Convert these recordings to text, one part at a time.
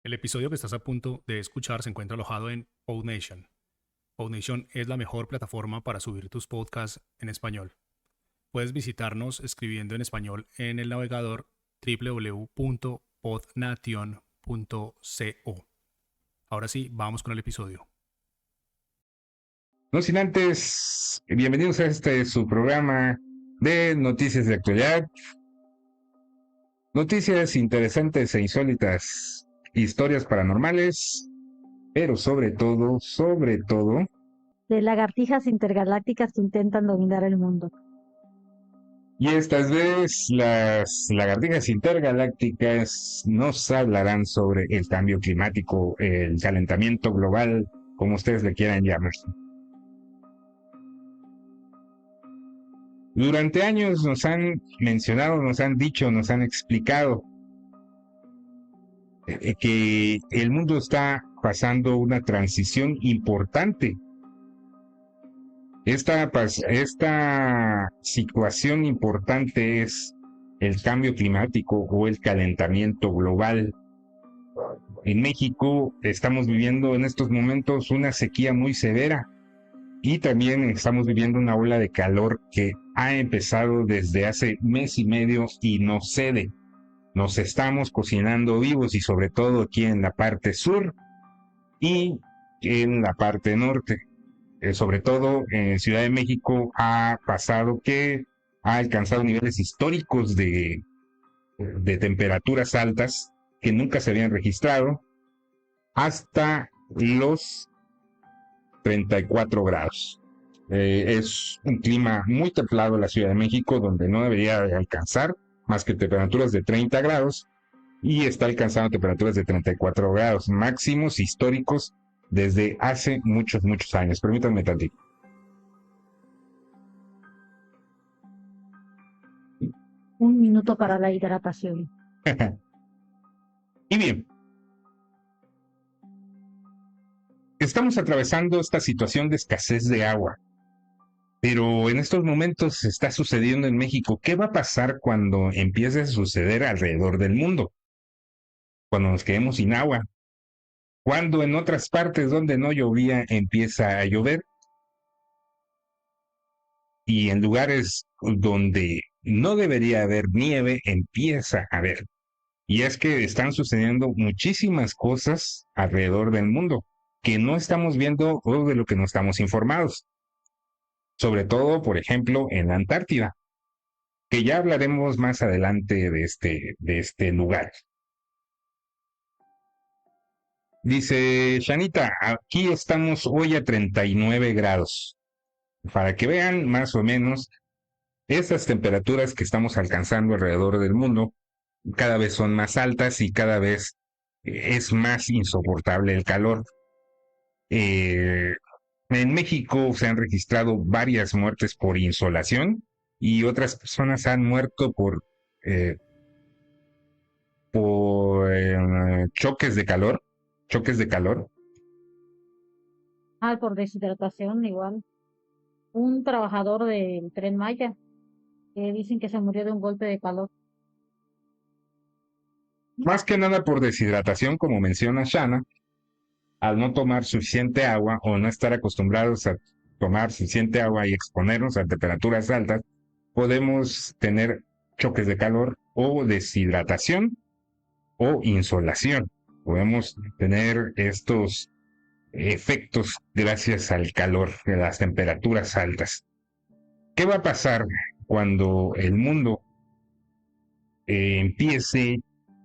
El episodio que estás a punto de escuchar se encuentra alojado en PodNation. PodNation es la mejor plataforma para subir tus podcasts en español. Puedes visitarnos escribiendo en español en el navegador www.podnation.co. Ahora sí, vamos con el episodio. No sin antes, bienvenidos a su programa de noticias de actualidad, noticias interesantes e insólitas, historias paranormales, pero sobre todo, de lagartijas intergalácticas que intentan dominar el mundo. y estas veces las lagartijas intergalácticas nos hablarán sobre el cambio climático, el calentamiento global, como ustedes le quieran llamar. Durante años nos han mencionado, nos han dicho, nos han explicado que el mundo está pasando una transición importante. Esta situación importante es el cambio climático o el calentamiento global. En México estamos viviendo en estos momentos una sequía muy severa y también estamos viviendo una ola de calor que ha empezado desde hace mes y medio y no cede. Nos estamos cocinando vivos y sobre todo aquí en la parte sur y en la parte norte. Sobre todo en Ciudad de México ha pasado que ha alcanzado niveles históricos de temperaturas altas que nunca se habían registrado hasta los 34 grados. Es un clima muy templado en la Ciudad de México, donde no debería alcanzar más que temperaturas de 30 grados, y está alcanzando temperaturas de 34 grados, máximos históricos desde hace muchos años. Permítanme tantito. Un minuto para la hidratación. Y bien, estamos atravesando esta situación de escasez de agua, pero en estos momentos está sucediendo en México. ¿Qué va a pasar cuando empiece a suceder alrededor del mundo? Cuando nos quedemos sin agua, cuando en otras partes donde no llovía empieza a llover, y en lugares donde no debería haber nieve empieza a haber. Y es que están sucediendo muchísimas cosas alrededor del mundo que no estamos viendo o de lo que no estamos informados. Sobre todo, por ejemplo, en la Antártida, que ya hablaremos más adelante de este lugar. Dice Shanita, aquí estamos hoy a 39 grados. Para que vean más o menos estas temperaturas que estamos alcanzando alrededor del mundo, cada vez son más altas y cada vez es más insoportable el calor. Eh, en México se han registrado varias muertes por insolación y otras personas han muerto eh, por choques de calor. Por deshidratación, igual. Un trabajador del Tren Maya, que dicen que se murió de un golpe de calor. Más que nada por deshidratación, como menciona Shana, al no tomar suficiente agua o no estar acostumbrados a tomar suficiente agua y exponernos a temperaturas altas, podemos tener choques de calor o deshidratación o insolación. Podemos tener estos efectos gracias al calor de las temperaturas altas. ¿Qué va a pasar cuando el mundo empiece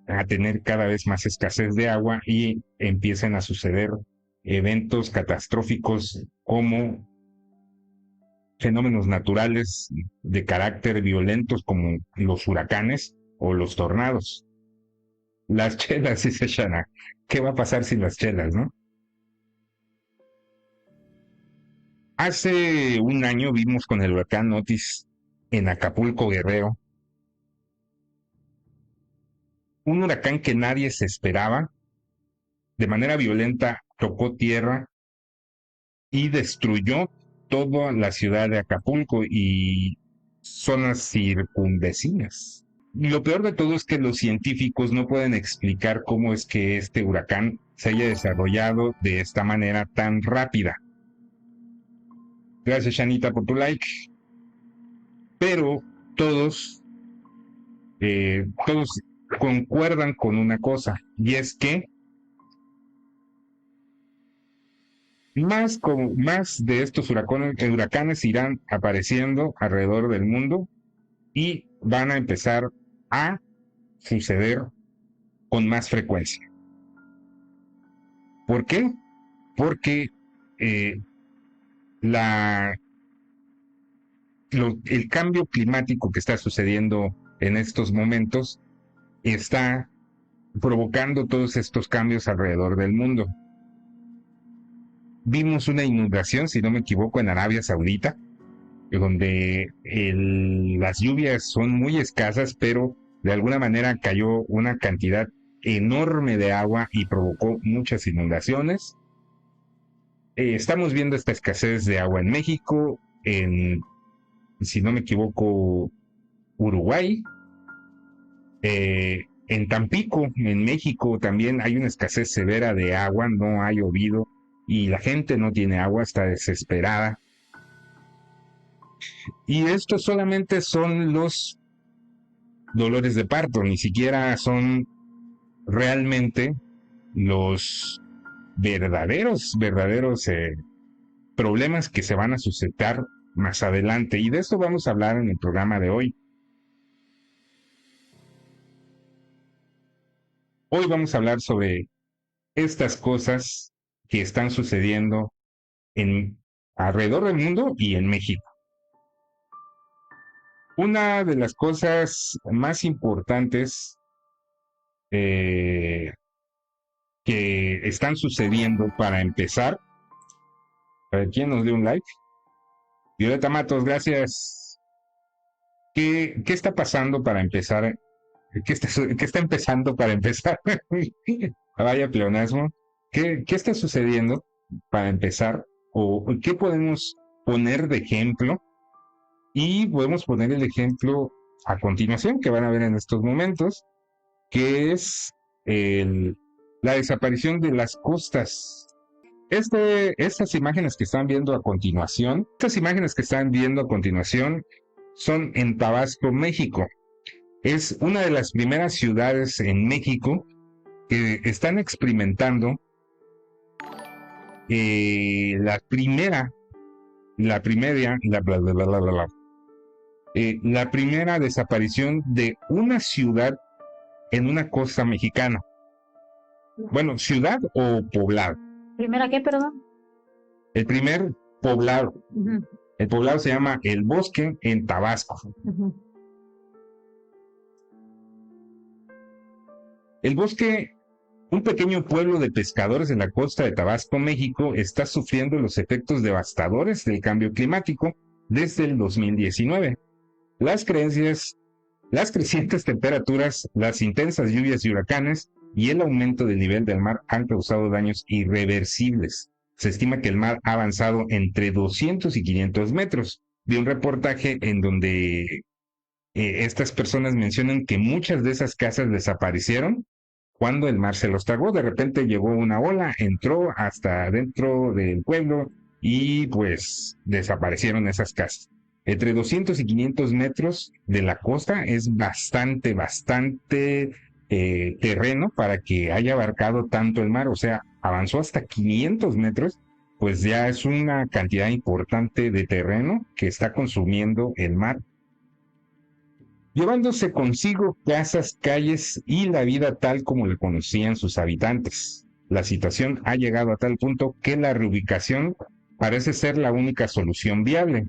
a tener cada vez más escasez de agua y empiecen a suceder eventos catastróficos como fenómenos naturales de carácter violentos como los huracanes o los tornados? Las chelas, dice Shana. ¿Qué va a pasar sin las chelas, no? Hace un año vimos con el huracán Otis en Acapulco, Guerrero, un huracán que nadie se esperaba, de manera violenta tocó tierra y destruyó toda la ciudad de Acapulco y zonas circunvecinas. lo peor de todo es que los científicos no pueden explicar cómo es que este huracán se haya desarrollado de esta manera tan rápida. Gracias, Shanita, por tu like. Pero todos concuerdan con una cosa, y es que más de estos huracanes irán apareciendo alrededor del mundo y van a empezar a suceder con más frecuencia. ¿Por qué? Porque el cambio climático que está sucediendo en estos momentos está provocando todos estos cambios alrededor del mundo. Vimos una inundación, si no me equivoco, en Arabia Saudita, donde las lluvias son muy escasas, pero de alguna manera cayó una cantidad enorme de agua y provocó muchas inundaciones. Estamos viendo esta escasez de agua en México, si no me equivoco, Uruguay. En Tampico, en México, también hay una escasez severa de agua, no ha llovido y la gente no tiene agua, está desesperada. Y esto solamente son los dolores de parto, ni siquiera son realmente los verdaderos problemas que se van a suscitar más adelante. Y de esto vamos a hablar en el programa de hoy. Hoy vamos a hablar sobre estas cosas que están sucediendo alrededor del mundo y en México. Una de las cosas más importantes que están sucediendo para empezar. A ver, ¿quién nos dio un like? Violeta Matos, gracias. ¿Qué está pasando para empezar? ¿Qué está empezando para empezar? Vaya pleonasmo. ¿Qué está sucediendo para empezar? ¿O qué podemos poner de ejemplo? Y podemos poner el ejemplo a continuación, que van a ver en estos momentos, que es la desaparición de las costas. Estas imágenes que están viendo a continuación, son en Tabasco, México. Es una de las primeras ciudades en México que están experimentando la primera desaparición de una ciudad en una costa mexicana. Bueno, ciudad o poblado. ¿Primera qué, perdón? El primer poblado. Uh-huh. El poblado se llama El Bosque en Tabasco. Uh-huh. El Bosque, un pequeño pueblo de pescadores en la costa de Tabasco, México, está sufriendo los efectos devastadores del cambio climático desde el 2019. Las crecientes temperaturas, las intensas lluvias y huracanes y el aumento del nivel del mar han causado daños irreversibles. Se estima que el mar ha avanzado entre 200 y 500 metros. Vi un reportaje en donde estas personas mencionan que muchas de esas casas desaparecieron cuando el mar se los tragó. De repente llegó una ola, entró hasta dentro del pueblo y pues desaparecieron esas casas. Entre 200 y 500 metros de la costa es bastante terreno para que haya abarcado tanto el mar. O sea, avanzó hasta 500 metros, pues ya es una cantidad importante de terreno que está consumiendo el mar, llevándose consigo casas, calles y la vida tal como la conocían sus habitantes. La situación ha llegado a tal punto que la reubicación parece ser la única solución viable.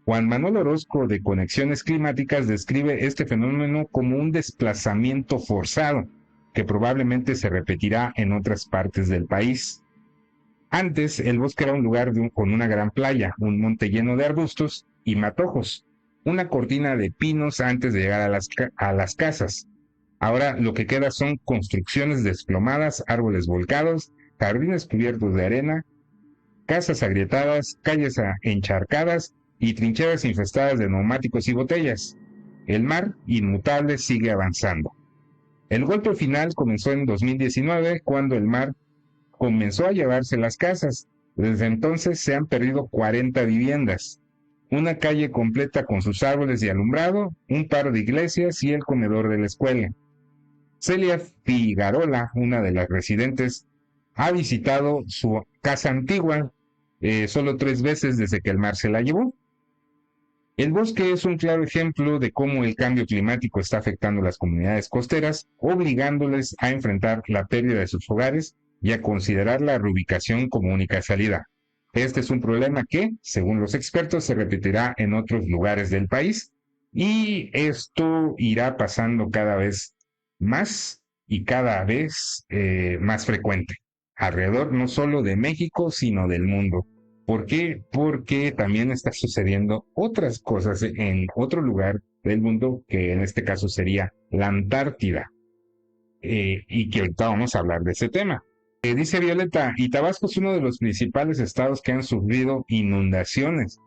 Juan Manuel Orozco, de Conexiones Climáticas, describe este fenómeno como un desplazamiento forzado, que probablemente se repetirá en otras partes del país. Antes, el bosque era un lugar con una gran playa, un monte lleno de arbustos y matojos, una cortina de pinos antes de llegar a las casas. Ahora lo que queda son construcciones desplomadas, árboles volcados, jardines cubiertos de arena, casas agrietadas, calles encharcadas y trincheras infestadas de neumáticos y botellas. el mar, inmutable, sigue avanzando. El golpe final comenzó en 2019, cuando el mar comenzó a llevarse las casas. Desde entonces se han perdido 40 viviendas, una calle completa con sus árboles y alumbrado, un par de iglesias y el comedor de la escuela. Celia Figarola, una de las residentes, ha visitado su casa antigua solo 3 veces desde que el mar se la llevó. El bosque es un claro ejemplo de cómo el cambio climático está afectando a las comunidades costeras, obligándoles a enfrentar la pérdida de sus hogares y a considerar la reubicación como única salida. Este es un problema que, según los expertos, se repetirá en otros lugares del país, y esto irá pasando cada vez más y cada vez más frecuente, alrededor no solo de México, sino del mundo. ¿Por qué? Porque también está sucediendo otras cosas en otro lugar del mundo, que en este caso sería la Antártida, y que ahorita vamos a hablar de ese tema. Dice Violeta, y Tabasco es uno de los principales estados que han sufrido inundaciones.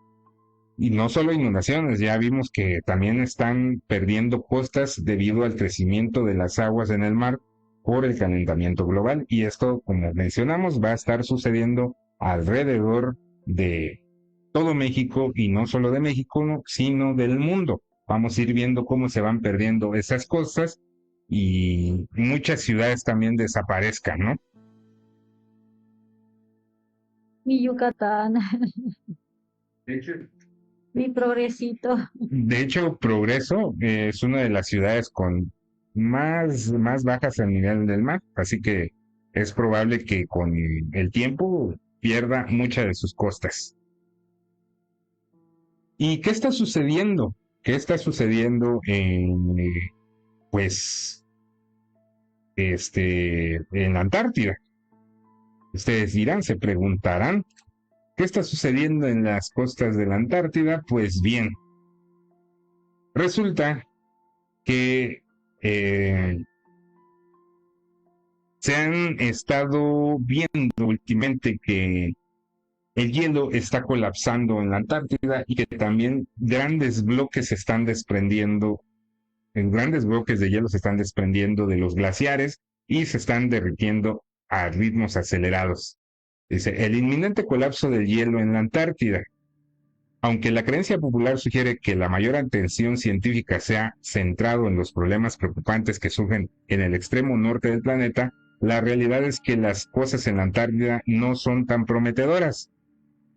Y no solo inundaciones, ya vimos que también están perdiendo costas debido al crecimiento de las aguas en el mar por el calentamiento global. Y esto, como mencionamos, va a estar sucediendo alrededor de todo México, y no solo de México, sino del mundo. Vamos a ir viendo cómo se van perdiendo esas costas y muchas ciudades también desaparezcan, ¿no? Mi Yucatán, mi progresito. De hecho, Progreso es una de las ciudades con más bajas al nivel del mar, así que es probable que con el tiempo pierda muchas de sus costas. ¿Y qué está sucediendo? ¿Qué está sucediendo pues, en la Antártida? Ustedes dirán, se preguntarán, ¿qué está sucediendo en las costas de la Antártida? Pues bien, resulta que se han estado viendo últimamente que el hielo está colapsando en la Antártida, y que también grandes bloques se están desprendiendo, grandes bloques de hielo se están desprendiendo de los glaciares y se están derritiendo a ritmos acelerados. Dice, el inminente colapso del hielo en la Antártida. Aunque la creencia popular sugiere que la mayor atención científica se ha centrado en los problemas preocupantes que surgen en el extremo norte del planeta, la realidad es que las cosas en la Antártida no son tan prometedoras.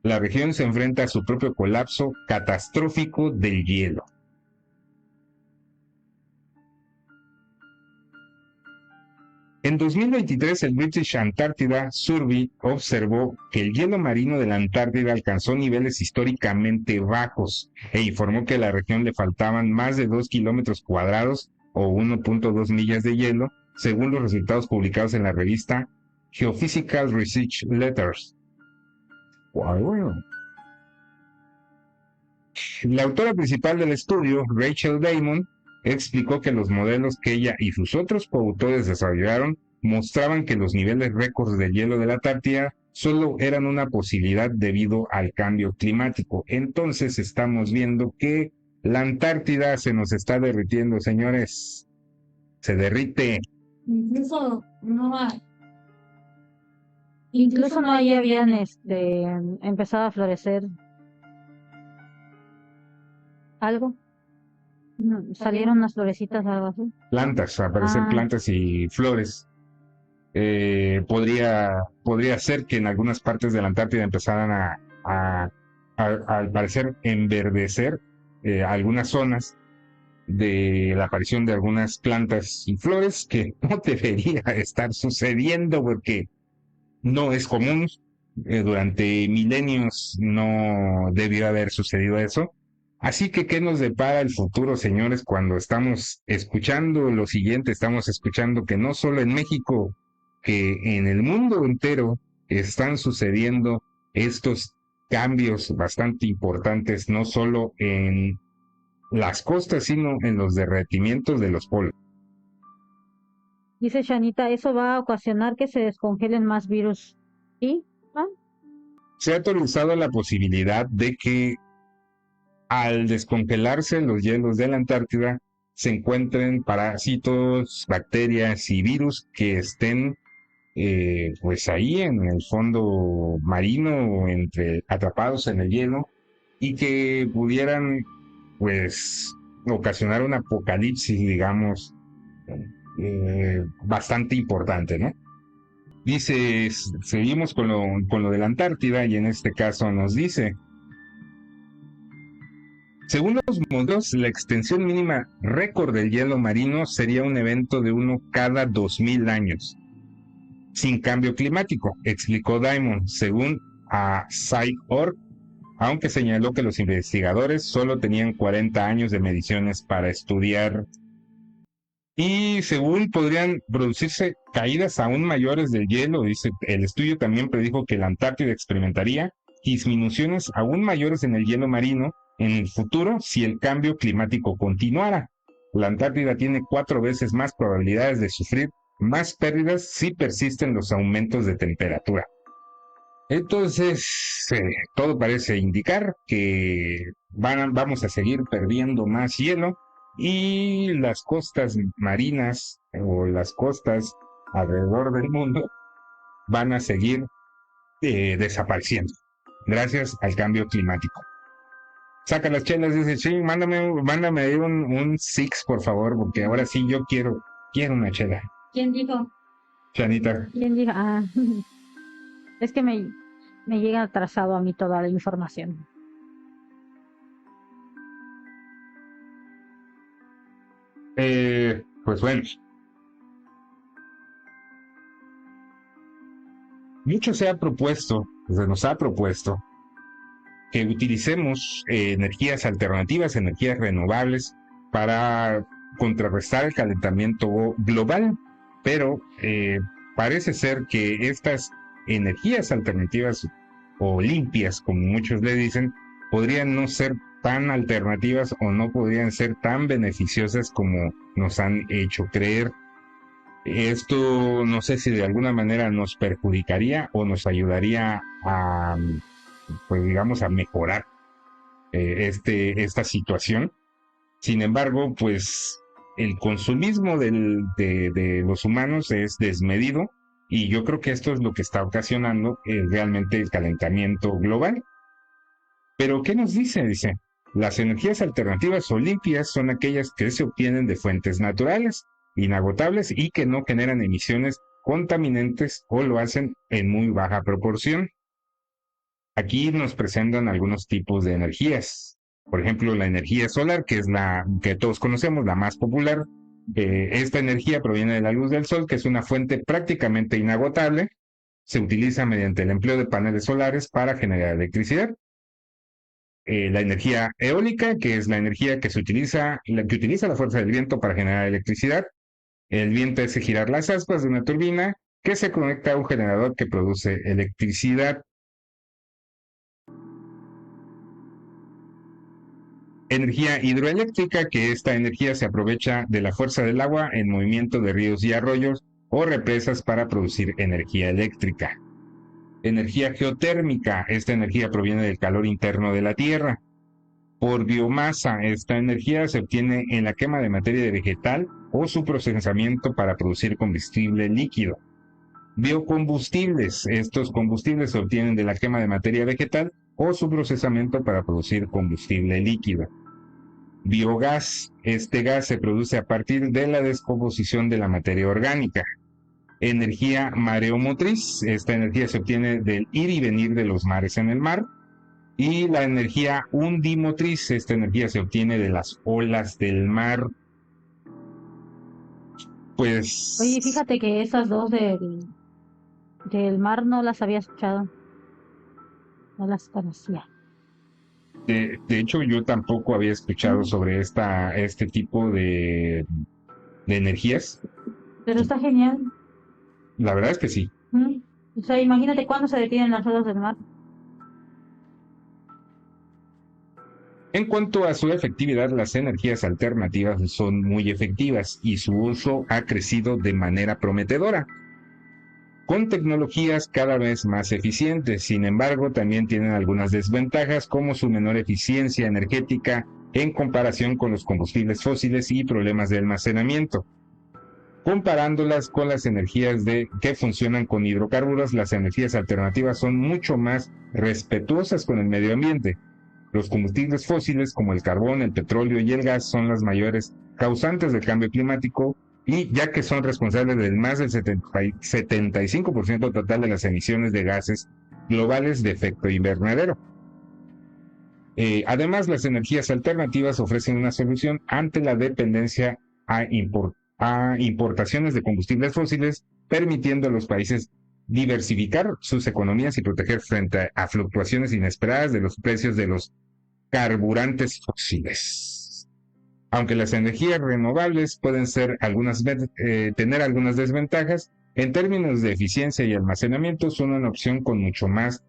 La región se enfrenta a su propio colapso catastrófico del hielo. En 2023, el British Antarctica Survey observó que el hielo marino de la Antártida alcanzó niveles históricamente bajos e informó que a la región le faltaban más de 2 kilómetros cuadrados o 1.2 millas de hielo, según los resultados publicados en la revista Geophysical Research Letters. Wow. La autora principal del estudio, Rachel Damon, explicó que los modelos que ella y sus otros coautores desarrollaron mostraban que los niveles récords de hielo de la Antártida solo eran una posibilidad debido al cambio climático. Entonces estamos viendo que la Antártida se nos está derritiendo, señores. Se derrite. Incluso no ahí habían empezado a florecer algo. Salieron unas florecitas, algo así. Plantas, aparecen plantas y flores. Podría ser que en algunas partes de la Antártida empezaran al parecer, enverdecer algunas zonas de la aparición de algunas plantas y flores, que no debería estar sucediendo porque no es común. Durante milenios no debió haber sucedido eso. Así que, ¿qué nos depara el futuro, señores, cuando estamos escuchando lo siguiente? Estamos escuchando que no solo en México, que en el mundo entero están sucediendo estos cambios bastante importantes, no solo en las costas, sino en los derretimientos de los polos. Dice Shanita, eso va a ocasionar que se descongelen más virus. ¿Sí? Se ha autorizado la posibilidad de que al descongelarse los hielos de la Antártida, se encuentren parásitos, bacterias y virus que estén pues ahí en el fondo marino, atrapados en el hielo, y que pudieran pues ocasionar un apocalipsis, digamos, bastante importante, ¿no? Dice, seguimos con lo de la Antártida, y en este caso nos dice: según los modelos, la extensión mínima récord del hielo marino sería un evento de uno cada 2000 años, sin cambio climático, explicó Diamond, según a Sci.org, aunque señaló que los investigadores solo tenían 40 años de mediciones para estudiar. Y según podrían producirse caídas aún mayores del hielo, dice, el estudio también predijo que la Antártida experimentaría disminuciones aún mayores en el hielo marino en el futuro si el cambio climático continuara. La Antártida tiene 4 veces más probabilidades de sufrir más pérdidas si persisten los aumentos de temperatura. Entonces, todo parece indicar que vamos a seguir perdiendo más hielo, y las costas marinas o las costas alrededor del mundo van a seguir desapareciendo gracias al cambio climático. Saca las chelas, dice, sí, mándame un six, por favor, porque ahora sí yo quiero una chela. ¿Quién dijo? Chanita. ¿Quién dijo? Ah, es que me llega atrasado a mí toda la información. Pues bueno. Mucho se nos ha propuesto que utilicemos energías alternativas, energías renovables para contrarrestar el calentamiento global, pero parece ser que estas energías alternativas o limpias, como muchos le dicen, podrían no ser tan alternativas o no podrían ser tan beneficiosas como nos han hecho creer. Esto no sé si de alguna manera nos perjudicaría o nos ayudaría a, pues digamos, a mejorar esta situación. Sin embargo, pues el consumismo de los humanos es desmedido, y yo creo que esto es lo que está ocasionando realmente el calentamiento global. Pero ¿qué nos dice? Dice, las energías alternativas o limpias son aquellas que se obtienen de fuentes naturales, inagotables y que no generan emisiones contaminantes o lo hacen en muy baja proporción. Aquí nos presentan algunos tipos de energías. Por ejemplo, la energía solar, que es la que todos conocemos, la más popular. Esta energía proviene de la luz del sol, que es una fuente prácticamente inagotable. Se utiliza mediante el empleo de paneles solares para generar electricidad. La energía eólica, que es la energía que utiliza la fuerza del viento para generar electricidad. El viento hace girar las aspas de una turbina que se conecta a un generador que produce electricidad. Energía hidroeléctrica, que esta energía se aprovecha de la fuerza del agua en movimiento de ríos y arroyos o represas para producir energía eléctrica. Energía geotérmica, esta energía proviene del calor interno de la Tierra. Por biomasa, esta energía se obtiene en la quema de materia vegetal o su procesamiento para producir combustible líquido. Biocombustibles, estos combustibles se obtienen de la quema de materia vegetal o su procesamiento para producir combustible líquido. Biogás, este gas se produce a partir de la descomposición de la materia orgánica. Energía mareomotriz, esta energía se obtiene del ir y venir de los mares en el mar. Y la energía undimotriz, esta energía se obtiene de las olas del mar. Pues... Oye, fíjate que esas dos del mar no las había escuchado. No las conocía. De hecho, yo tampoco había escuchado sobre este tipo de energías. Pero está genial. La verdad es que sí. O sea, imagínate cuándo se detienen las olas del mar. En cuanto a su efectividad, las energías alternativas son muy efectivas y su uso ha crecido de manera prometedora. con tecnologías cada vez más eficientes. Sin embargo, también tienen algunas desventajas como su menor eficiencia energética en comparación con los combustibles fósiles y problemas de almacenamiento. Comparándolas con las energías que funcionan con hidrocarburos, las energías alternativas son mucho más respetuosas con el medio ambiente. Los combustibles fósiles como el carbón, el petróleo y el gas son las mayores causantes del cambio climático, y ya que son responsables del más del 75% total de las emisiones de gases globales de efecto invernadero. Además, las energías alternativas ofrecen una solución ante la dependencia a importaciones de combustibles fósiles, permitiendo a los países diversificar sus economías y proteger frente a fluctuaciones inesperadas de los precios de los carburantes fósiles. Aunque las energías renovables pueden tener algunas desventajas, en términos de eficiencia y almacenamiento son una opción con mucho más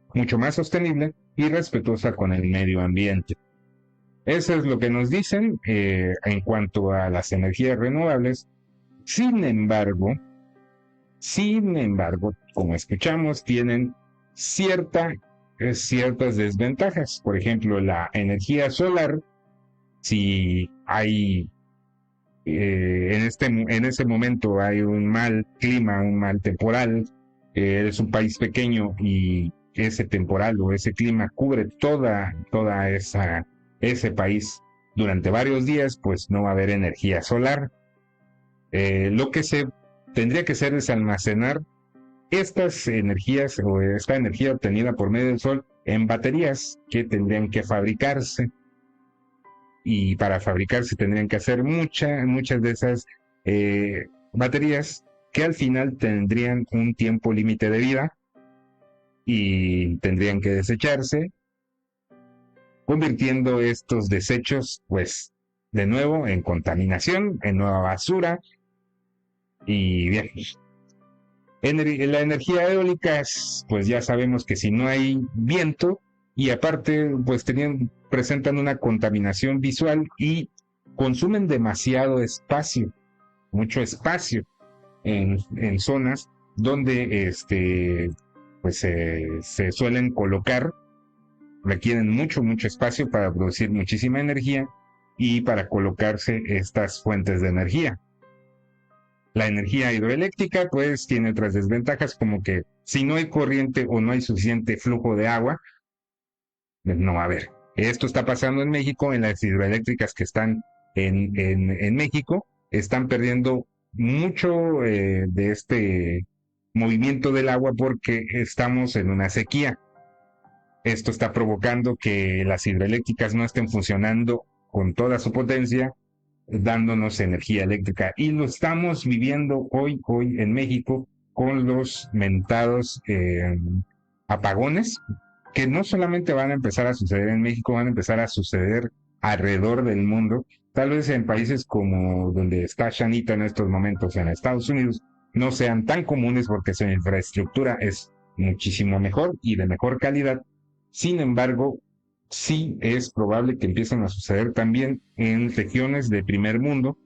sostenible y respetuosa con el medio ambiente. Eso es lo que nos dicen en cuanto a las energías renovables. Sin embargo, como escuchamos, tienen ciertas desventajas. Por ejemplo, la energía solar, si hay en este momento hay un mal clima, un mal temporal, es un país pequeño y ese temporal o ese clima cubre toda ese país durante varios días, pues no va a haber energía solar. Lo que se tendría que hacer es almacenar estas energías o esta energía obtenida por medio del sol en baterías que tendrían que fabricarse, y para fabricarse tendrían que hacer muchas de esas baterías que al final tendrían un tiempo límite de vida y tendrían que desecharse, convirtiendo estos desechos pues de nuevo en contaminación, en nueva basura. Y bien, la energía eólica pues ya sabemos que si no hay viento, y aparte pues presentan una contaminación visual y consumen demasiado espacio, mucho espacio en zonas donde pues se suelen colocar, requieren mucho espacio para producir muchísima energía y para colocarse estas fuentes de energía. La energía hidroeléctrica pues tiene otras desventajas, como que si no hay corriente o no hay suficiente flujo de agua, no va a haber. Esto está pasando en México, en las hidroeléctricas que están en México, están perdiendo mucho de este movimiento del agua porque estamos en una sequía. Esto está provocando que las hidroeléctricas no estén funcionando con toda su potencia, dándonos energía eléctrica. Y lo estamos viviendo hoy en México con los mentados apagones, que no solamente van a empezar a suceder en México, van a empezar a suceder alrededor del mundo. Tal vez en países como donde está Shanita en estos momentos, en Estados Unidos, no sean tan comunes porque su infraestructura es muchísimo mejor y de mejor calidad. Sin embargo, sí es probable que empiecen a suceder también en regiones de primer mundo,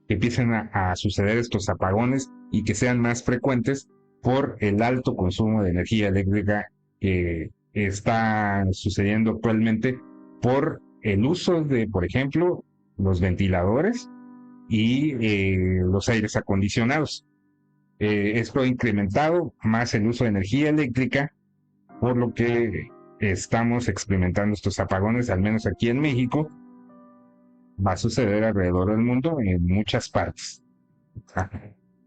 que empiecen a suceder estos apagones y que sean más frecuentes por el alto consumo de energía eléctrica que está sucediendo actualmente por el uso de, por ejemplo, los ventiladores y los aires acondicionados. Esto ha incrementado más el uso de energía eléctrica, por lo que estamos experimentando estos apagones, al menos aquí en México. Va a suceder alrededor del mundo en muchas partes.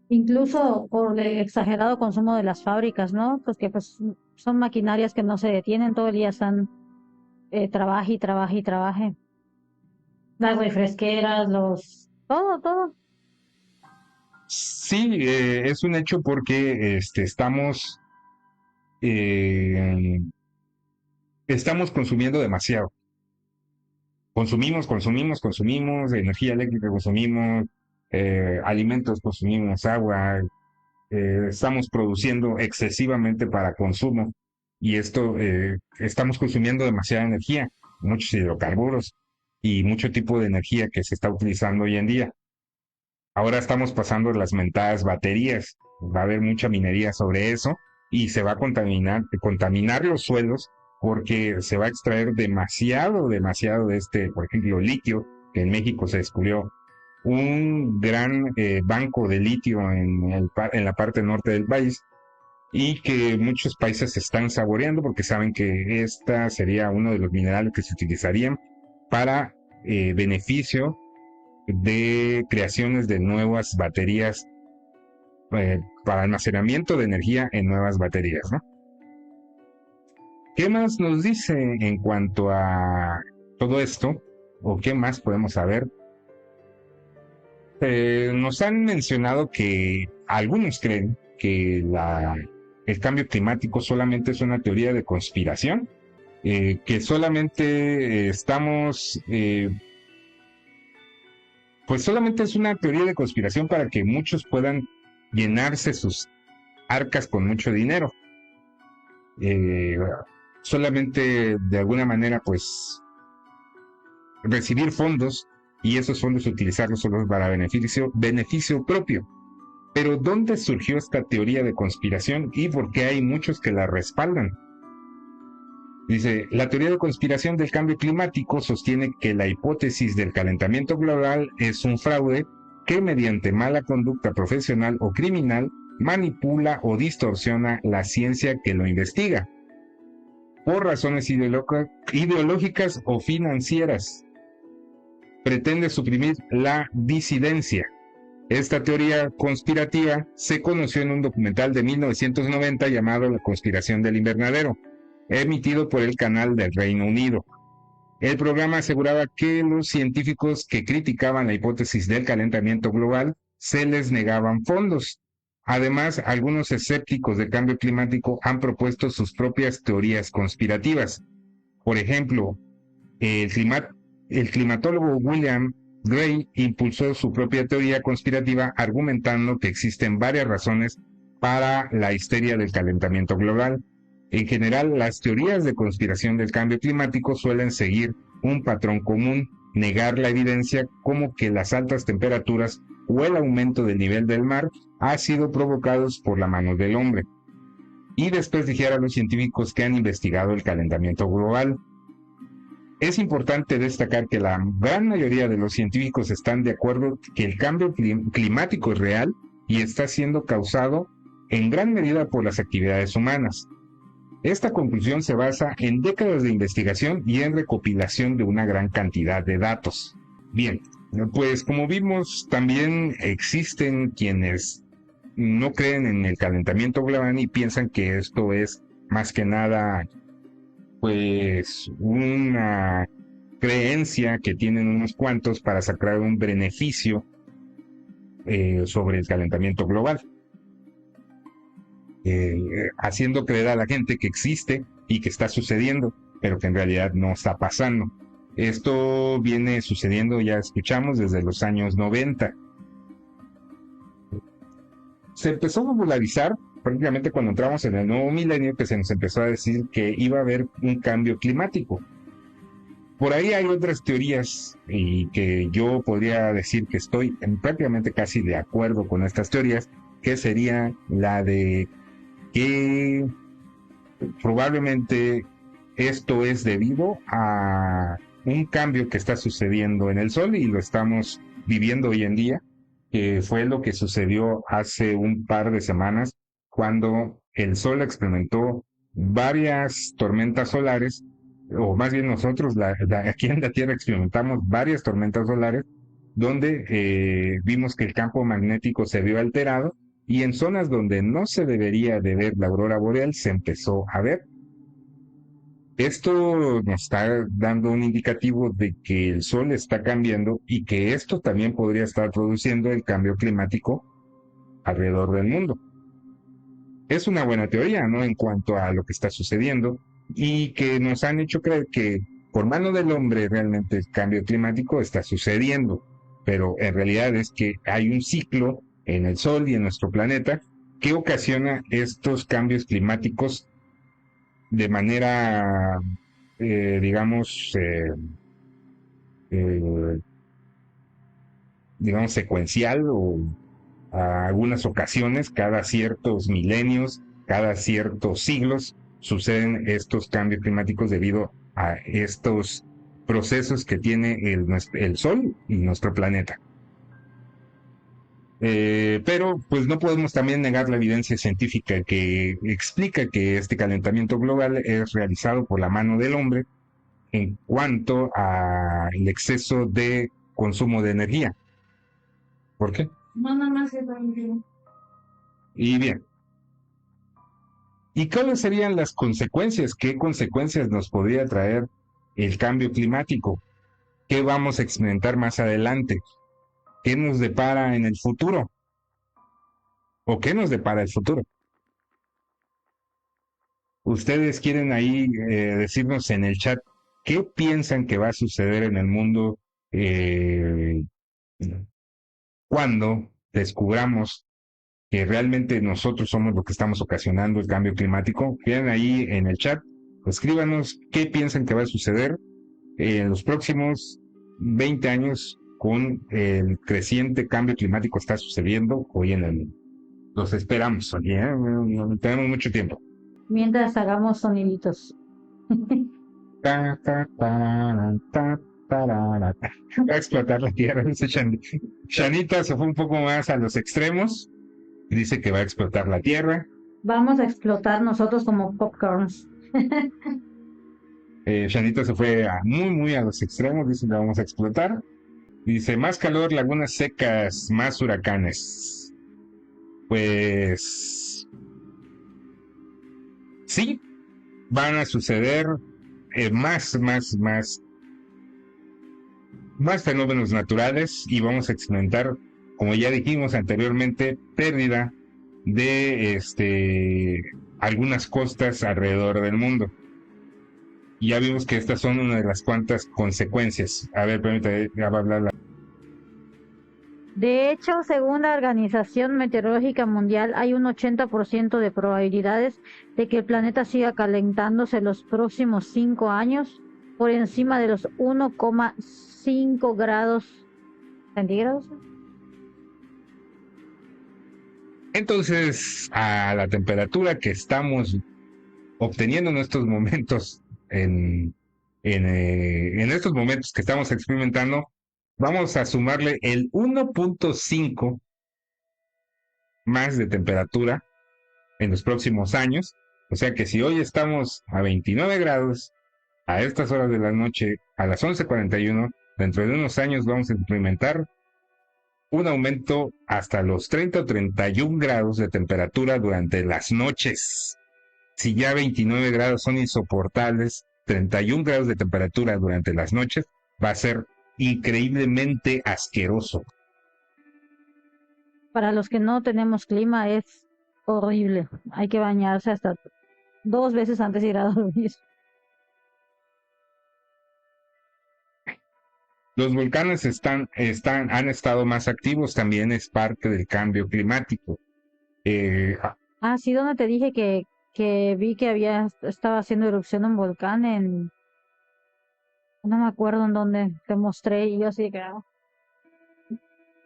Incluso por el exagerado consumo de las fábricas, ¿no? Pues que pues son maquinarias que no se detienen, todo el día están trabaje y trabaje y trabaje. Las refresqueras, todo. Sí, es un hecho porque eh, estamos consumiendo demasiado. Consumimos, energía eléctrica consumimos, alimentos consumimos, agua, estamos produciendo excesivamente para consumo, y esto estamos consumiendo demasiada energía, muchos hidrocarburos y mucho tipo de energía que se está utilizando hoy en día. Ahora estamos pasando las mentadas baterías. va a haber mucha minería sobre eso y se va a contaminar los suelos porque se va a extraer demasiado de este, por ejemplo, litio, que en México se descubrió un gran banco de litio en la parte norte del país y que muchos países están saboreando porque saben que esta sería uno de los minerales que se utilizarían para beneficio de creaciones de nuevas baterías, para almacenamiento de energía en nuevas baterías, ¿no? ¿Qué más nos dice en cuanto a todo esto? ¿O qué más podemos saber? Nos han mencionado que algunos creen que el cambio climático solamente es una teoría de conspiración, que solamente pues solamente es una teoría de conspiración para que muchos puedan llenarse sus arcas con mucho dinero. Solamente de alguna manera pues recibir fondos y esos fondos utilizarlos solo para beneficio propio. Pero ¿dónde surgió esta teoría de conspiración y por qué hay muchos que la respaldan? Dice, la teoría de conspiración del cambio climático sostiene que la hipótesis del calentamiento global es un fraude que mediante mala conducta profesional o criminal manipula o distorsiona la ciencia que lo investiga, por razones ideológicas o financieras. Pretende suprimir la disidencia. Esta teoría conspirativa se conoció en un documental de 1990 llamado La conspiración del invernadero, emitido por el canal del Reino Unido. El programa aseguraba que los científicos que criticaban la hipótesis del calentamiento global se les negaban fondos. Además, algunos escépticos del cambio climático han propuesto sus propias teorías conspirativas. Por ejemplo, el climatólogo William Gray impulsó su propia teoría conspirativa argumentando que existen varias razones para la histeria del calentamiento global. En general, las teorías de conspiración del cambio climático suelen seguir un patrón común: negar la evidencia como que las altas temperaturas o el aumento del nivel del mar ha sido provocados por la mano del hombre, y desprestigiar a los científicos que han investigado el calentamiento global. Es importante destacar que la gran mayoría de los científicos están de acuerdo que el cambio climático es real y está siendo causado en gran medida por las actividades humanas. Esta conclusión se basa en décadas de investigación y en recopilación de una gran cantidad de datos. Bien, pues como vimos, también existen quienes no creen en el calentamiento global y piensan que esto es más que nada pues una creencia que tienen unos cuantos para sacar un beneficio sobre el calentamiento global, haciendo creer a la gente que existe y que está sucediendo, pero que en realidad no está pasando. Esto viene sucediendo, ya escuchamos, desde los años 90. Se empezó a popularizar prácticamente cuando entramos en el nuevo milenio, que se nos empezó a decir que iba a haber un cambio climático. Por ahí hay otras teorías y que yo podría decir que estoy prácticamente casi de acuerdo con estas teorías, que sería la de que probablemente esto es debido a un cambio que está sucediendo en el Sol y lo estamos viviendo hoy en día, que fue lo que sucedió hace un par de semanas cuando el Sol experimentó varias tormentas solares, o más bien nosotros aquí en la Tierra experimentamos varias tormentas solares, donde vimos que el campo magnético se vio alterado y en zonas donde no se debería de ver la aurora boreal se empezó a ver. Esto nos está dando un indicativo de que el Sol está cambiando y que esto también podría estar produciendo el cambio climático alrededor del mundo. Es una buena teoría, ¿no?, en cuanto a lo que está sucediendo y que nos han hecho creer que por mano del hombre realmente el cambio climático está sucediendo, pero en realidad es que hay un ciclo en el Sol y en nuestro planeta que ocasiona estos cambios climáticos de manera, digamos, secuencial o a algunas ocasiones, cada ciertos milenios, cada ciertos siglos, suceden estos cambios climáticos debido a estos procesos que tiene el Sol y nuestro planeta. Pero pues no podemos también negar la evidencia científica que explica que este calentamiento global es realizado por la mano del hombre en cuanto al exceso de consumo de energía. ¿Por qué? No, no, no sé. Y bien, ¿y cuáles serían las consecuencias? ¿Qué consecuencias nos podría traer el cambio climático? ¿Qué vamos a experimentar más adelante? ¿Qué nos depara en el futuro? ¿O qué nos depara el futuro? Ustedes quieren ahí decirnos en el chat qué piensan que va a suceder en el mundo cuando descubramos que realmente nosotros somos lo que estamos ocasionando el cambio climático. Quieran ahí en el chat, escríbanos qué piensan que va a suceder en los próximos 20 años con el creciente cambio climático que está sucediendo hoy en el mundo. Los esperamos, ¿sí? Tenemos mucho tiempo. Mientras hagamos soniditos. Ta, ta, ta, ta, tarara, ta. Va a explotar la tierra, dice Shanita se fue un poco más a los extremos. Dice que va a explotar la tierra. Vamos a explotar nosotros como popcorns. Shanita se fue muy a los extremos. Dice que vamos a explotar. Dice, más calor, lagunas secas, más huracanes. Pues sí, van a suceder más fenómenos naturales y vamos a experimentar, como ya dijimos anteriormente, pérdida de algunas costas alrededor del mundo. Y ya vimos que estas son una de las cuantas consecuencias. A ver, permítame, ya va a hablar la... De hecho, según la Organización Meteorológica Mundial, hay un 80% de probabilidades de que el planeta siga calentándose los próximos 5 años por encima de los 1,5 grados centígrados. Entonces, a la temperatura que estamos obteniendo en estos momentos, en estos momentos que estamos experimentando, vamos a sumarle el 1.5 más de temperatura en los próximos años. O sea que si hoy estamos a 29 grados, a estas horas de la noche, a las 11:41, dentro de unos años vamos a experimentar un aumento hasta los 30 o 31 grados de temperatura durante las noches. Si ya 29 grados son insoportables, 31 grados de temperatura durante las noches va a ser increíblemente asqueroso. Para los que no tenemos clima es horrible. Hay que bañarse hasta 2 veces antes de ir a dormir. Los volcanes han estado más activos, también es parte del cambio climático. Sí, donde te dije que vi que estaba haciendo erupción un volcán en... No me acuerdo en dónde te mostré y yo así que...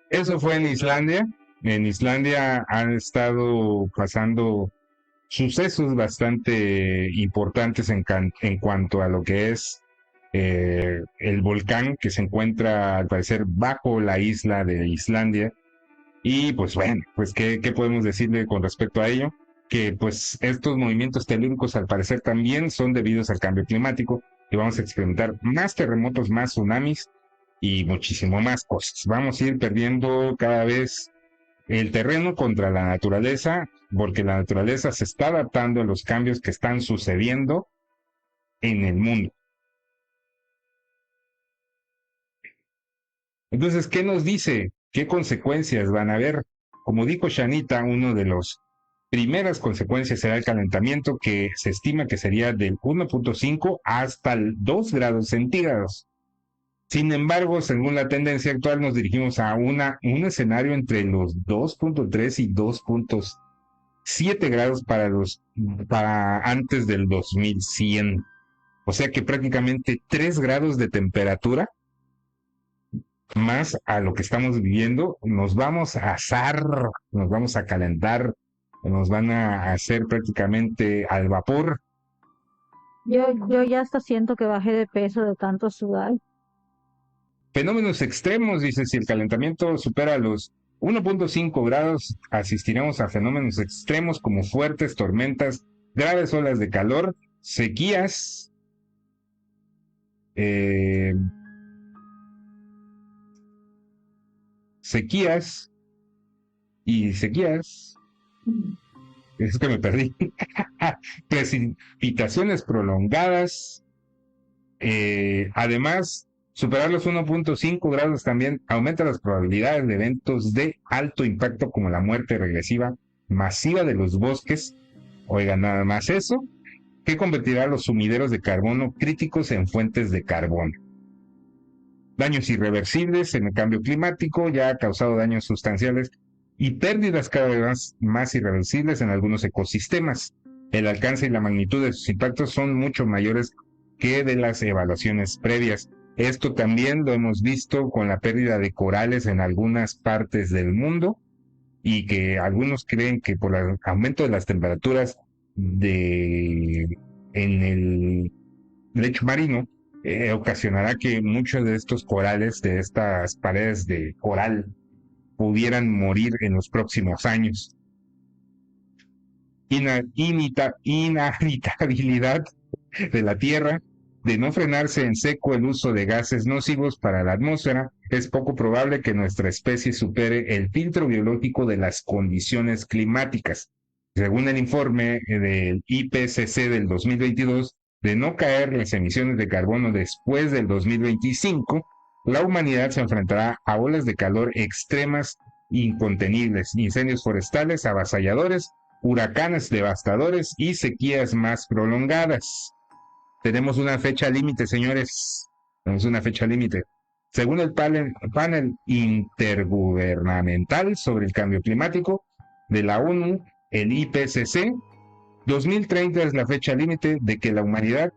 Eso fue en Islandia. En Islandia han estado pasando sucesos bastante importantes en cuanto a lo que es el volcán que se encuentra al parecer bajo la isla de Islandia. Y pues bueno, pues ¿qué podemos decirle con respecto a ello? Que pues estos movimientos telúricos al parecer también son debidos al cambio climático y vamos a experimentar más terremotos, más tsunamis y muchísimo más cosas. Vamos a ir perdiendo cada vez el terreno contra la naturaleza, porque la naturaleza se está adaptando a los cambios que están sucediendo en el mundo. Entonces, ¿qué nos dice? ¿Qué consecuencias van a haber? Como dijo Shanita, una de las primeras consecuencias será el calentamiento, que se estima que sería del 1.5 hasta el 2 grados centígrados. Sin embargo, según la tendencia actual, nos dirigimos a un escenario entre los 2.3 y 2.7 grados para antes del 2100. O sea que prácticamente 3 grados de temperatura más a lo que estamos viviendo, nos vamos a asar, nos vamos a calentar, nos van a hacer prácticamente al vapor. Yo ya hasta siento que bajé de peso de tanto sudar. Fenómenos extremos, dice, si el calentamiento supera los 1.5 grados, asistiremos a fenómenos extremos como fuertes tormentas, graves olas de calor, sequías, sequías y sequías. Es que me perdí. Precipitaciones prolongadas. Además, superar los 1.5 grados también aumenta las probabilidades de eventos de alto impacto como la muerte regresiva masiva de los bosques. Oigan, nada más eso, que convertirá los sumideros de carbono críticos en fuentes de carbono. Daños irreversibles en el cambio climático ya ha causado daños sustanciales y pérdidas cada vez más irreversibles en algunos ecosistemas. El alcance y la magnitud de sus impactos son mucho mayores que de las evaluaciones previas. Esto también lo hemos visto con la pérdida de corales en algunas partes del mundo y que algunos creen que por el aumento de las temperaturas en el lecho marino ocasionará que muchos de estos corales, de estas paredes de coral, pudieran morir en los próximos años. Inhabitabilidad de la Tierra, de no frenarse en seco el uso de gases nocivos para la atmósfera, es poco probable que nuestra especie supere el filtro biológico de las condiciones climáticas. Según el informe del IPCC del 2022, de no caer las emisiones de carbono después del 2025, la humanidad se enfrentará a olas de calor extremas incontenibles, incendios forestales avasalladores, huracanes devastadores y sequías más prolongadas. Tenemos una fecha límite, señores. Tenemos una fecha límite. Según el panel intergubernamental sobre el cambio climático de la ONU, el IPCC, 2030 es la fecha límite de que la humanidad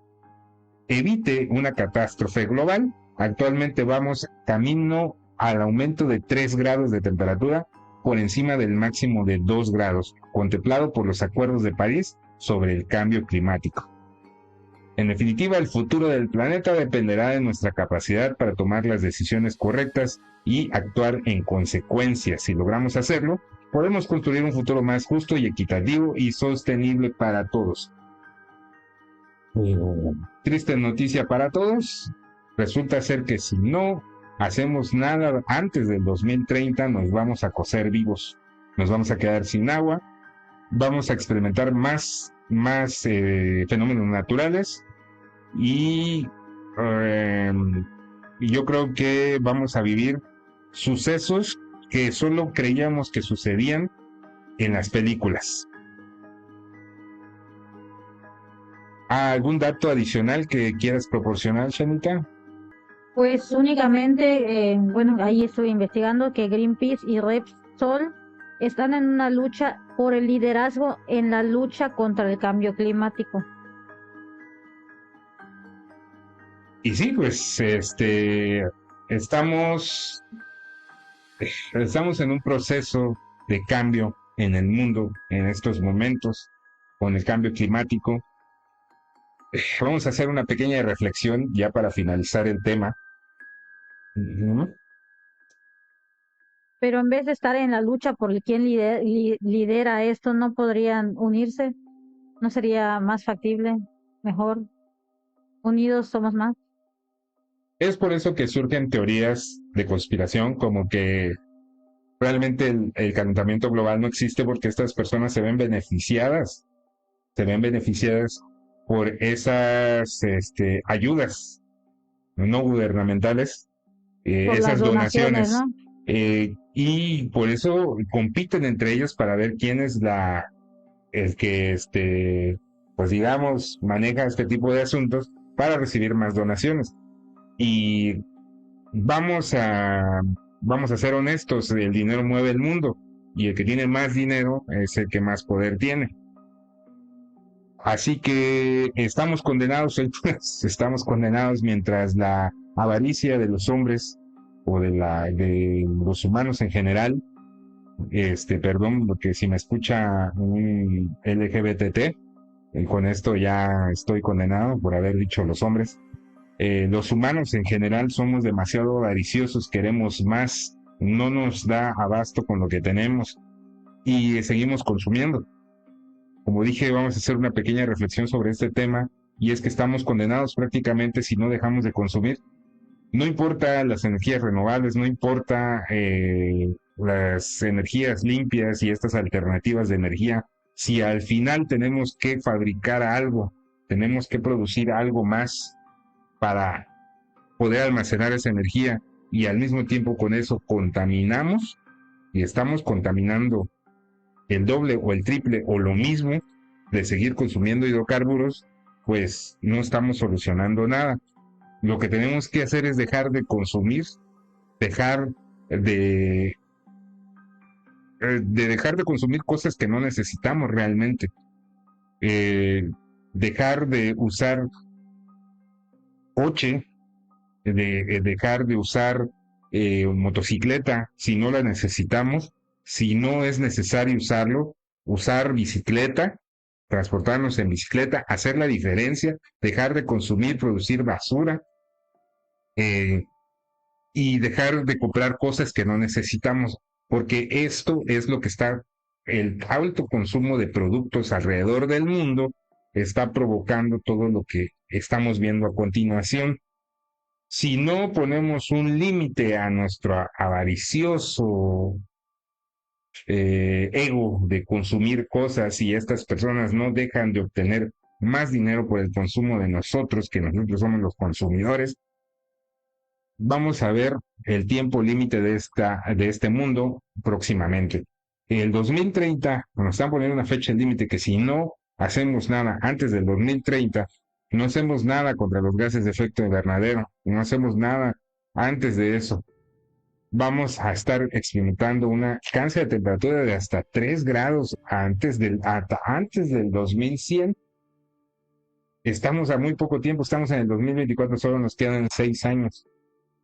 evite una catástrofe global. Actualmente vamos camino al aumento de 3 grados de temperatura por encima del máximo de 2 grados, contemplado por los acuerdos de París sobre el cambio climático. En definitiva, el futuro del planeta dependerá de nuestra capacidad para tomar las decisiones correctas y actuar en consecuencia. Si logramos hacerlo, podemos construir un futuro más justo y equitativo y sostenible para todos. Triste noticia para todos. Resulta ser que si no hacemos nada antes del 2030, nos vamos a cocer vivos. Nos vamos a quedar sin agua. Vamos a experimentar más fenómenos naturales. Y yo creo que vamos a vivir sucesos que solo creíamos que sucedían en las películas. ¿Algún dato adicional que quieras proporcionar, Shanita? Pues únicamente, bueno, ahí estoy investigando que Greenpeace y Repsol están en una lucha por el liderazgo en la lucha contra el cambio climático. Y sí, pues estamos en un proceso de cambio en el mundo en estos momentos con el cambio climático. Vamos a hacer una pequeña reflexión ya para finalizar el tema. Pero en vez de estar en la lucha por quién lidera esto, ¿no podrían unirse? ¿No sería más factible? Mejor. Unidos somos más. Es por eso que surgen teorías de conspiración como que realmente el calentamiento global no existe porque estas personas se ven beneficiadas por esas ayudas no gubernamentales, Por esas las donaciones, ¿no? Y por eso compiten entre ellos para ver quién es el que pues digamos maneja este tipo de asuntos para recibir más donaciones. Y vamos a ser honestos, el dinero mueve el mundo y el que tiene más dinero es el que más poder tiene. Así que estamos condenados mientras la avaricia de los hombres o de los humanos en general, perdón, porque si me escucha un LGBT, con esto ya estoy condenado por haber dicho los hombres. Los humanos en general somos demasiado avariciosos, queremos más, no nos da abasto con lo que tenemos y seguimos consumiendo. Como dije, vamos a hacer una pequeña reflexión sobre este tema, y es que estamos condenados prácticamente si no dejamos de consumir. No importa las energías renovables, no importa las energías limpias y estas alternativas de energía, si al final tenemos que fabricar algo, tenemos que producir algo más para poder almacenar esa energía, y al mismo tiempo con eso contaminamos y estamos contaminando el doble o el triple o lo mismo de seguir consumiendo hidrocarburos, pues no estamos solucionando nada. Lo que tenemos que hacer es dejar de consumir, dejar de dejar de consumir cosas que no necesitamos realmente, dejar de usar coche, dejar de usar motocicleta si no la necesitamos, si no es necesario usarlo, usar bicicleta, transportarnos en bicicleta, hacer la diferencia, dejar de consumir, producir basura, y dejar de comprar cosas que no necesitamos, porque esto es lo que está, el alto consumo de productos alrededor del mundo está provocando todo lo que estamos viendo a continuación. Si no ponemos un límite a nuestro avaricioso ego de consumir cosas, y estas personas no dejan de obtener más dinero por el consumo de nosotros, que nosotros somos los consumidores, vamos a ver el tiempo límite de este mundo próximamente. El 2030, nos están poniendo una fecha límite que si no hacemos nada antes del 2030, no hacemos nada contra los gases de efecto invernadero, no hacemos nada antes de eso, vamos a estar experimentando un alcance de temperatura de hasta 3 grados antes del 2100. Estamos a muy poco tiempo, estamos en el 2024, solo nos quedan 6 años.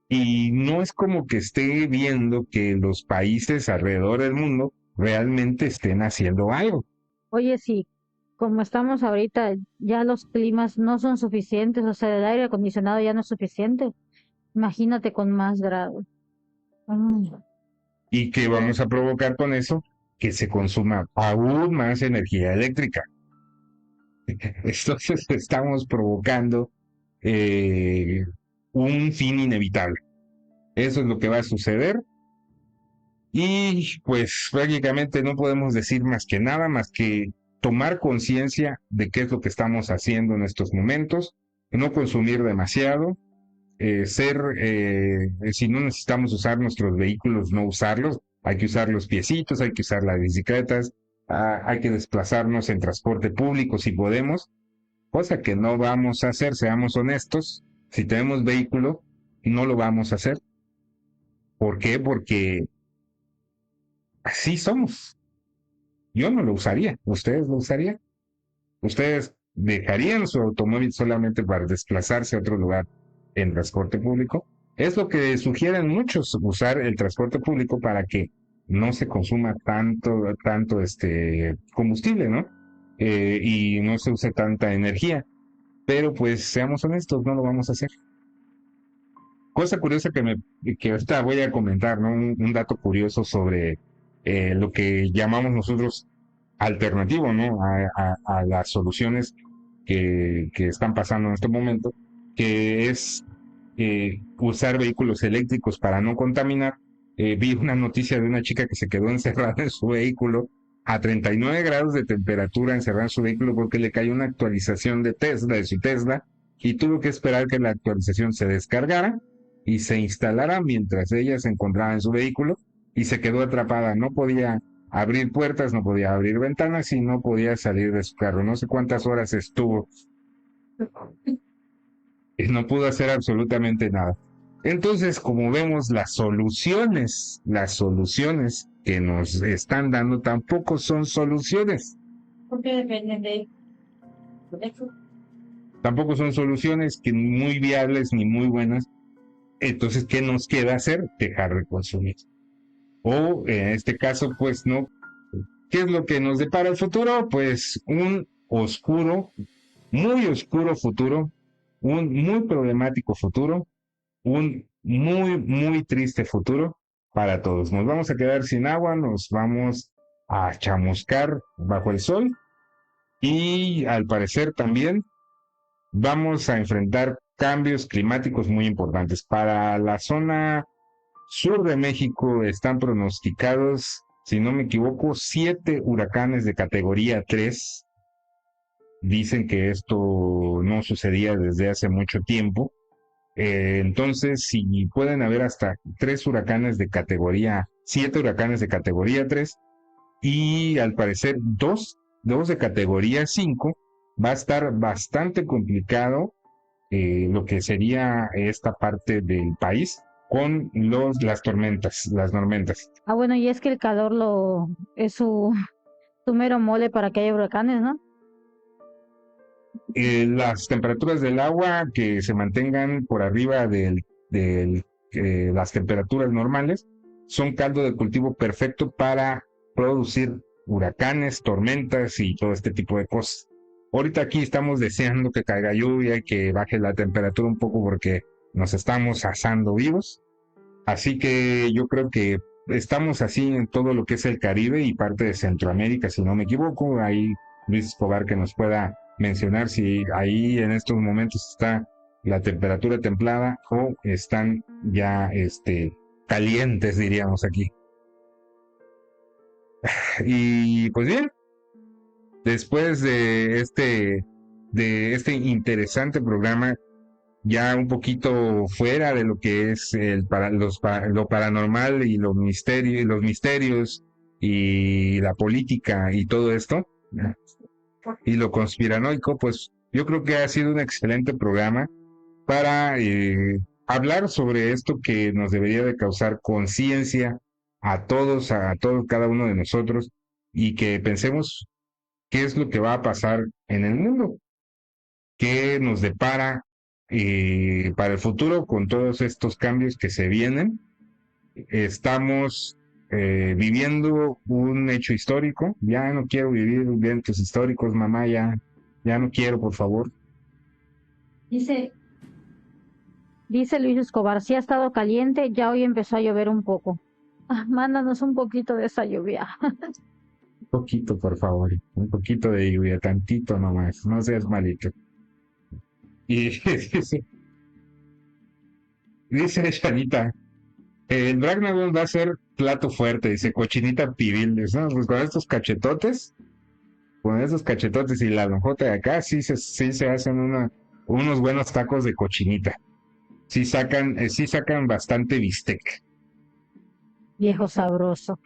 Y no es como que esté viendo que los países alrededor del mundo realmente estén haciendo algo. Oye, sí, como estamos ahorita, ya los climas no son suficientes, o sea, el aire acondicionado ya no es suficiente. Imagínate con más grados. ¿Y qué vamos a provocar con eso? Que se consuma aún más energía eléctrica. Entonces estamos provocando un fin inevitable. Eso es lo que va a suceder. Y pues prácticamente no podemos decir más que tomar conciencia de qué es lo que estamos haciendo en estos momentos, no consumir demasiado, si no necesitamos usar nuestros vehículos, no usarlos, hay que usar los piecitos, hay que usar las bicicletas, hay que desplazarnos en transporte público si podemos, cosa que no vamos a hacer, seamos honestos. Si tenemos vehículo, no lo vamos a hacer. ¿Por qué? Porque así somos. Yo no lo usaría. ¿Ustedes lo usarían? ¿Ustedes dejarían su automóvil solamente para desplazarse a otro lugar en transporte público? Es lo que sugieren muchos, usar el transporte público para que no se consuma tanto combustible, ¿no? Y no se use tanta energía. Pero pues seamos honestos, no lo vamos a hacer. Cosa curiosa que ahorita voy a comentar, ¿no? Un dato curioso sobre lo que llamamos nosotros alternativo, ¿no? A las soluciones que están pasando en este momento, que es usar vehículos eléctricos para no contaminar. Vi una noticia de una chica que se quedó encerrada en su vehículo a 39 grados de temperatura, encerrada en su vehículo porque le cayó una actualización de su Tesla, y tuvo que esperar que la actualización se descargara y se instalara mientras ella se encontraba en su vehículo, y se quedó atrapada. No podía abrir puertas, no podía abrir ventanas y no podía salir de su carro. No sé cuántas horas estuvo y no pudo hacer absolutamente nada. Entonces, como vemos, las soluciones que nos están dando tampoco son soluciones. Porque dependen de eso. Tampoco son soluciones que muy viables ni muy buenas, Entonces, ¿qué nos queda hacer? Dejar de consumir. O en este caso, pues no. ¿Qué es lo que nos depara el futuro? Pues un oscuro, muy oscuro futuro, un muy problemático futuro, un muy, muy triste futuro para todos. Nos vamos a quedar sin agua, nos vamos a chamuscar bajo el sol y al parecer también vamos a enfrentar cambios climáticos muy importantes. Para la zona sur de México están pronosticados, si no me equivoco, 7 huracanes de categoría 3. Dicen que esto no sucedía desde hace mucho tiempo. Entonces, si pueden haber hasta 3 huracanes de categoría, 7 huracanes de categoría 3 y al parecer dos de categoría 5, va a estar bastante complicado lo que sería esta parte del país con las tormentas, las tormentas. Ah, bueno, y es que el calor es su mero mole para que haya huracanes, ¿no? Las temperaturas del agua que se mantengan por arriba de las temperaturas normales son caldo de cultivo perfecto para producir huracanes, tormentas y todo este tipo de cosas. Ahorita aquí estamos deseando que caiga lluvia y que baje la temperatura un poco porque nos estamos asando vivos. Así que yo creo que estamos así en todo lo que es el Caribe y parte de Centroamérica, si no me equivoco. Ahí Luis Escobar que nos pueda mencionar si ahí en estos momentos está la temperatura templada o están ya calientes, diríamos aquí. Y pues bien, después de este interesante programa, ya un poquito fuera de lo que es lo paranormal y los misterios y la política y todo esto, y lo conspiranoico, pues yo creo que ha sido un excelente programa para hablar sobre esto que nos debería de causar conciencia a todos, cada uno de nosotros, y que pensemos qué es lo que va a pasar en el mundo, qué nos depara para el futuro con todos estos cambios que se vienen. Estamos viviendo un hecho histórico. Ya no quiero vivir eventos históricos, mamá, ya no quiero, por favor. Dice, dice Luis Escobar, sí ha estado caliente, ya hoy empezó a llover un poco. Ah, mándanos un poquito de esa lluvia. Un poquito, por favor, un poquito de lluvia, tantito nomás, no seas malito. Y dice Shanita, el Dragnagon va a ser plato fuerte, dice cochinita pibil, ¿no? Pues con esos cachetotes y la lonjota de acá, sí se hacen unos buenos tacos de cochinita. Sí sacan bastante bistec. Viejo sabroso.